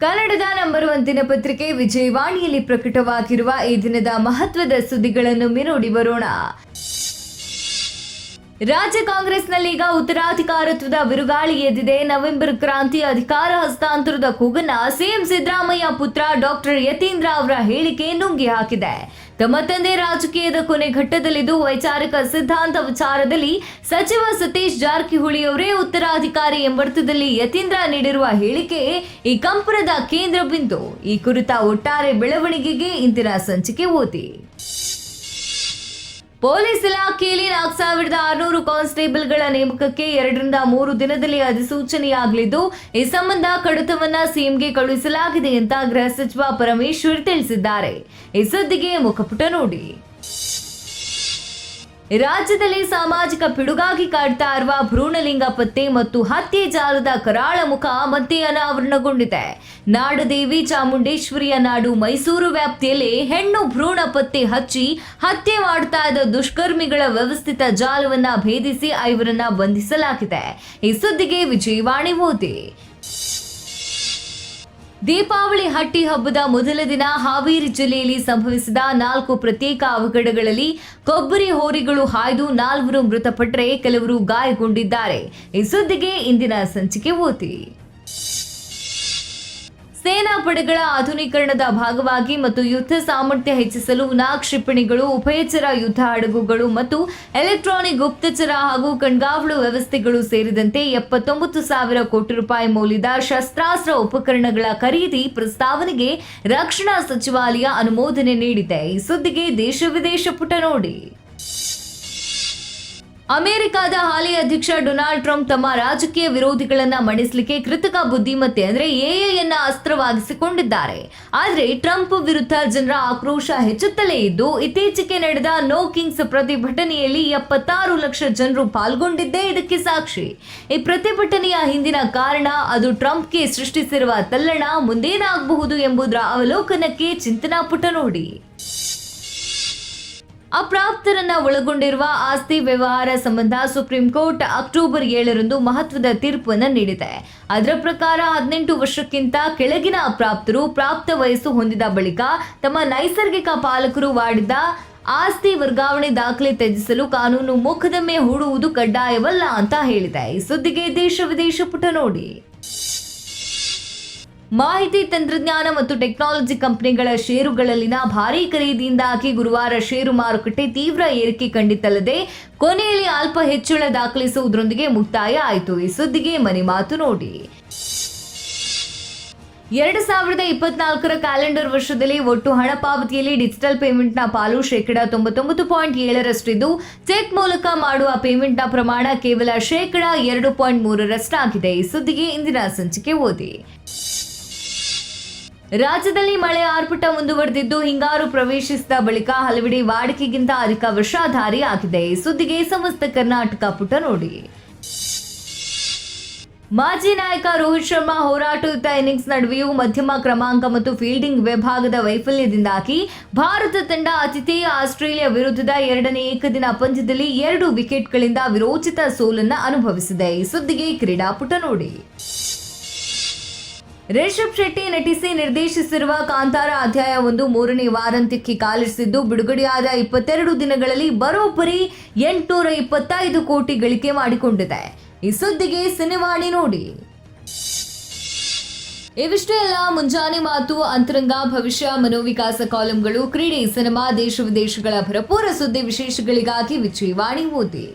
ಕನ್ನಡದ ನಂಬರ್ 1 ದಿನಪತ್ರಿಕೆ ವಿಜಯವಾಣಿಯಲ್ಲಿ ಪ್ರಕಟವಾಗಿರುವ ಈ ದಿನದ ಮಹತ್ವದ ಸುದ್ದಿಗಳನ್ನು ನೋಡಿ ಬರೋಣ. ರಾಜ್ಯ ಕಾಂಗ್ರೆಸ್ನಲ್ಲಿ ಈಗ ಉತ್ತರಾಧಿಕಾರತ್ವದ ಬಿರುಗಾಳಿ ಎದ್ದಿದೆ. ನವೆಂಬರ್ ಕ್ರಾಂತಿ ಅಧಿಕಾರ ಹಸ್ತಾಂತರದ ಕೂಗನ್ನ ಸಿಎಂ ಸಿದ್ದರಾಮಯ್ಯ ಪುತ್ರ ಡಾಕ್ಟರ್ ಯತೀಂದ್ರ ಅವರ ಹೇಳಿಕೆ ನುಂಗಿ ಹಾಕಿದೆ. ತಮ್ಮ ತಂದೆ ರಾಜಕೀಯದ ಕೊನೆ ಘಟ್ಟದಲ್ಲಿದ್ದು ವೈಚಾರಿಕ ಸಿದ್ಧಾಂತ ವಿಚಾರದಲ್ಲಿ ಸಚಿವ ಸತೀಶ್ ಜಾರಕಿಹೊಳಿ ಅವರೇ ಉತ್ತರಾಧಿಕಾರಿ ಎಂಬರ್ಥದಲ್ಲಿ ಯತೀಂದ್ರ ನೀಡಿರುವ ಹೇಳಿಕೆ ಈ ಕಂಪನದ ಕೇಂದ್ರ ಬಿಂದು. ಈ ಕುರಿತ ಒಟ್ಟಾರೆ ಬೆಳವಣಿಗೆಗೆ ಇಂದಿನ ಸಂಚಿಕೆ ಓದಿ. ಪೊಲೀಸ್ ಇಲಾಖೆಯಲ್ಲಿ 4600 ಕಾನ್ಸ್ಟೇಬಲ್ಗಳ ನೇಮಕಕ್ಕೆ 2 ರಿಂದ 3 ದಿನದಲ್ಲಿ ಅಧಿಸೂಚನೆಯಾಗಲಿದ್ದು, ಈ ಸಂಬಂಧ ಕಡತವನ್ನ ಸಿಎಂಗೆ ಕಳುಹಿಸಲಾಗಿದೆ ಅಂತ ಗೃಹ ಸಚಿವ ಪರಮೇಶ್ವರ್ ತಿಳಿಸಿದ್ದಾರೆ. ಈ ಸುದ್ದಿಗೆ ಮುಖಪುಟ ನೋಡಿ. ರಾಜ್ಯದಲ್ಲಿ ಸಾಮಾಜಿಕ ಪಿಡುಗಾಗಿ ಕಾಡ್ತಾ ಇರುವ ಭ್ರೂಣಲಿಂಗ ಪತ್ತೆ ಮತ್ತು ಹತ್ಯೆ ಜಾಲದ ಕರಾಳ ಮುಖ ಮತ್ತೆ ಅನಾವರಣಗೊಂಡಿದೆ. ನಾಡದೇವಿ ಚಾಮುಂಡೇಶ್ವರಿಯ ನಾಡು ಮೈಸೂರು ವ್ಯಾಪ್ತಿಯಲ್ಲಿ ಹೆಣ್ಣು ಭ್ರೂಣ ಪತ್ತೆ ಹಚ್ಚಿ ಹತ್ಯೆ ಮಾಡ್ತಾ ಇದ್ದ ದುಷ್ಕರ್ಮಿಗಳ ವ್ಯವಸ್ಥಿತ ಜಾಲವನ್ನ ಭೇದಿಸಿ 5ರನ್ನ ಬಂಧಿಸಲಾಗಿದೆ. ಈ ಸುದ್ದಿಗೆ ವಿಜಯವಾಣಿ ಓದಿ. ದೀಪಾವಳಿ ಹಟ್ಟಿ ಹಬ್ಬದ ಮೊದಲ ದಿನ ಹಾವೇರಿ ಜಿಲ್ಲೆಯಲ್ಲಿ ಸಂಭವಿಸಿದ 4 ಪ್ರತ್ಯೇಕ ಅವಘಡಗಳಲ್ಲಿ ಕೊಬ್ಬರಿ ಹೋರಿಗಳು ಹಾಯ್ದು 4 ಮೃತಪಟ್ಟರೆ ಕೆಲವರು ಗಾಯಗೊಂಡಿದ್ದಾರೆ. ಈ ಸುದ್ದಿಗೆ ಇಂದಿನ ಸಂಚಿಕೆ ಓದಿ. ಸೇನಾ ಪಡೆಗಳ ಆಧುನೀಕರಣದ ಭಾಗವಾಗಿ ಮತ್ತು ಯುದ್ಧ ಸಾಮರ್ಥ್ಯ ಹೆಚ್ಚಿಸಲು ಕ್ಷಿಪಣಿಗಳು, ಉಭಯಚರ ಯುದ್ಧ ಹಡಗುಗಳು ಮತ್ತು ಎಲೆಕ್ಟ್ರಾನಿಕ್ ಗುಪ್ತಚರ ಹಾಗೂ ಕಣ್ಗಾವಲು ವ್ಯವಸ್ಥೆಗಳು ಸೇರಿದಂತೆ 79,000 ಕೋಟಿ ರೂಪಾಯಿ ಮೌಲ್ಯದ ಶಸ್ತ್ರಾಸ್ತ್ರ ಉಪಕರಣಗಳ ಖರೀದಿ ಪ್ರಸ್ತಾವನೆಗೆ ರಕ್ಷಣಾ ಸಚಿವಾಲಯ ಅನುಮೋದನೆ ನೀಡಿದೆ. ಈ ಸುದ್ದಿಗೆ ದೇಶ ವಿದೇಶ ಪುಟ ನೋಡಿ. ಅಮೆರಿಕದ ಹಾಲಿ ಅಧ್ಯಕ್ಷ ಡೊನಾಲ್ಡ್ ಟ್ರಂಪ್ ತಮ್ಮ ರಾಜಕೀಯ ವಿರೋಧಿಗಳನ್ನ ಮಣಿಸಲಿಕ್ಕೆ ಕೃತಕ ಬುದ್ಧಿಮತ್ತೆ ಎಐಯನ್ನ ಅಸ್ತ್ರವಾಗಿಸಿಕೊಂಡಿದ್ದಾರೆ. ಆದರೆ ಟ್ರಂಪ್ ವಿರುದ್ಧ ಜನರ ಆಕ್ರೋಶ ಹೆಚ್ಚುತ್ತಲೇ ಇದ್ದು, ಇತ್ತೀಚೆಗೆ ನಡೆದ ನೋ ಕಿಂಗ್ಸ್ ಪ್ರತಿಭಟನೆಯಲ್ಲಿ 76 ಲಕ್ಷ ಜನರು ಪಾಲ್ಗೊಂಡಿದ್ದೇ ಇದಕ್ಕೆ ಸಾಕ್ಷಿ. ಈ ಪ್ರತಿಭಟನೆಯ ಹಿಂದಿನ ಕಾರಣ ಅದು ಟ್ರಂಪ್ಗೆ ಸೃಷ್ಟಿಸಿರುವ ತಲ್ಲಣ ಮುಂದೇನಾಗಬಹುದು ಎಂಬುದರ ಅವಲೋಕನಕ್ಕೆ ಚಿಂತನಾ ಪುಟ ನೋಡಿ. ಅಪ್ರಾಪ್ತರನ್ನ ಒಳಗೊಂಡಿರುವ ಆಸ್ತಿ ವ್ಯವಹಾರ ಸಂಬಂಧ ಸುಪ್ರೀಂ ಕೋರ್ಟ್ ಅಕ್ಟೋಬರ್ 7ರಂದು ಮಹತ್ವದ ತೀರ್ಪನ್ನು ನೀಡಿದೆ. ಅದರ ಪ್ರಕಾರ 18 ವರ್ಷಕ್ಕಿಂತ ಕೆಳಗಿನ ಅಪ್ರಾಪ್ತರು ಪ್ರಾಪ್ತ ವಯಸ್ಸು ಹೊಂದಿದ ಬಳಿಕ ತಮ್ಮ ನೈಸರ್ಗಿಕ ಪಾಲಕರು ಮಾಡಿದ ಆಸ್ತಿ ವರ್ಗಾವಣೆ ದಾಖಲೆ ತ್ಯಜಿಸಲು ಕಾನೂನು ಮೊಕದ್ದಮೆ ಹೂಡುವುದು ಕಡ್ಡಾಯವಲ್ಲ ಅಂತ ಹೇಳಿದೆ. ಈ ಸುದ್ದಿಗೆ ದೇಶ ವಿದೇಶ ಪುಟ ನೋಡಿ. ಮಾಹಿತಿ ತಂತ್ರಜ್ಞಾನ ಮತ್ತು ಟೆಕ್ನಾಲಜಿ ಕಂಪನಿಗಳ ಷೇರುಗಳಲ್ಲಿನ ಭಾರೀ ಖರೀದಿಯಿಂದಾಗಿ ಗುರುವಾರ ಷೇರು ಮಾರುಕಟ್ಟೆ ತೀವ್ರ ಏರಿಕೆ ಕಂಡಿತಲ್ಲದೆ ಕೊನೆಯಲ್ಲಿ ಅಲ್ಪ ಹೆಚ್ಚಳ ದಾಖಲಿಸುವುದರೊಂದಿಗೆ ಮುಕ್ತಾಯ ಆಯಿತು. ಈ ಸುದ್ದಿಗೆ ಮನೆ ಮಾತು ನೋಡಿ. 2024ರ ಕ್ಯಾಲೆಂಡರ್ ವರ್ಷದಲ್ಲಿ ಒಟ್ಟು ಹಣ ಪಾವತಿಯಲ್ಲಿ ಡಿಜಿಟಲ್ ಪೇಮೆಂಟ್ನ ಪಾಲು 99.7%ರಷ್ಟಿದ್ದು, ಚೆಕ್ ಮೂಲಕ ಮಾಡುವ ಪೇಮೆಂಟ್ನ ಪ್ರಮಾಣ ಕೇವಲ 2.3%ರಷ್ಟಾಗಿದೆ. ಈ ಸುದ್ದಿಗೆ ಇಂದಿನ ಸಂಚಿಕೆ ಓದಿ. ರಾಜ್ಯದಲ್ಲಿ ಮಳೆ ಆರ್ಭಟ ಮುಂದುವರೆದಿದ್ದು, ಹಿಂಗಾರು ಪ್ರವೇಶಿಸಿದ ಬಳಿಕ ಹಲವೆಡೆ ವಾಡಿಕೆಗಿಂತ ಅಧಿಕ ವರ್ಷಾಧಾರಿ ಆಗಿದೆ. ಈ ಸುದ್ದಿಗೆ ಸಮಸ್ತ ಕರ್ನಾಟಕ ಪುಟ ನೋಡಿ. ಮಾಜಿ ನಾಯಕ ರೋಹಿತ್ ಶರ್ಮಾ ಹೋರಾಟಯುತ ಇನ್ನಿಂಗ್ಸ್ ನಡುವೆಯೂ ಮಧ್ಯಮ ಕ್ರಮಾಂಕ ಮತ್ತು ಫೀಲ್ಡಿಂಗ್ ವಿಭಾಗದ ವೈಫಲ್ಯದಿಂದಾಗಿ ಭಾರತ ತಂಡ ಆತಿಥೇಯ ಆಸ್ಟ್ರೇಲಿಯಾ ವಿರುದ್ಧದ 2ನೇ ಏಕದಿನ ಪಂದ್ಯದಲ್ಲಿ 2 ವಿಕೆಟ್ಗಳಿಂದ ವಿರೋಚಿತ ಸೋಲನ್ನು ಅನುಭವಿಸಿದೆ. ಈ ಸುದ್ದಿಗೆ ಕ್ರೀಡಾಪುಟ ನೋಡಿ. ರಿಷಬ್ ಶೆಟ್ಟಿ ನಟಿಸಿ ನಿರ್ದೇಶಿಸಿರುವ ಕಾಂತಾರ ಅಧ್ಯಾಯ 1 3ನೇ ವಾರಾಂತ್ಯಕ್ಕೆ ಕಾಲಿರಿಸಿದ್ದು, ಬಿಡುಗಡೆಯಾದ 22 ದಿನಗಳಲ್ಲಿ ಬರೋಬ್ಬರಿ 825 ಕೋಟಿ ಗಳಿಕೆ ಮಾಡಿಕೊಂಡಿದೆ. ಈ ಸುದ್ದಿಗೆ ಸಿನಿವಾಣಿ ನೋಡಿ. ಇವಿಷ್ಟೇ ಎಲ್ಲ ಮುಂಜಾನೆ ಮಾತು, ಅಂತರಂಗ, ಭವಿಷ್ಯ, ಮನೋವಿಕಾಸ ಕಾಲಂಗಳು, ಕ್ರೀಡೆ, ಸಿನಿಮಾ, ದೇಶ ವಿದೇಶಗಳ ಭರಪೂರ ಸುದ್ದಿ ವಿಶೇಷಗಳಿಗಾಗಿ ವಿಜಯವಾಣಿ ಓದಿ.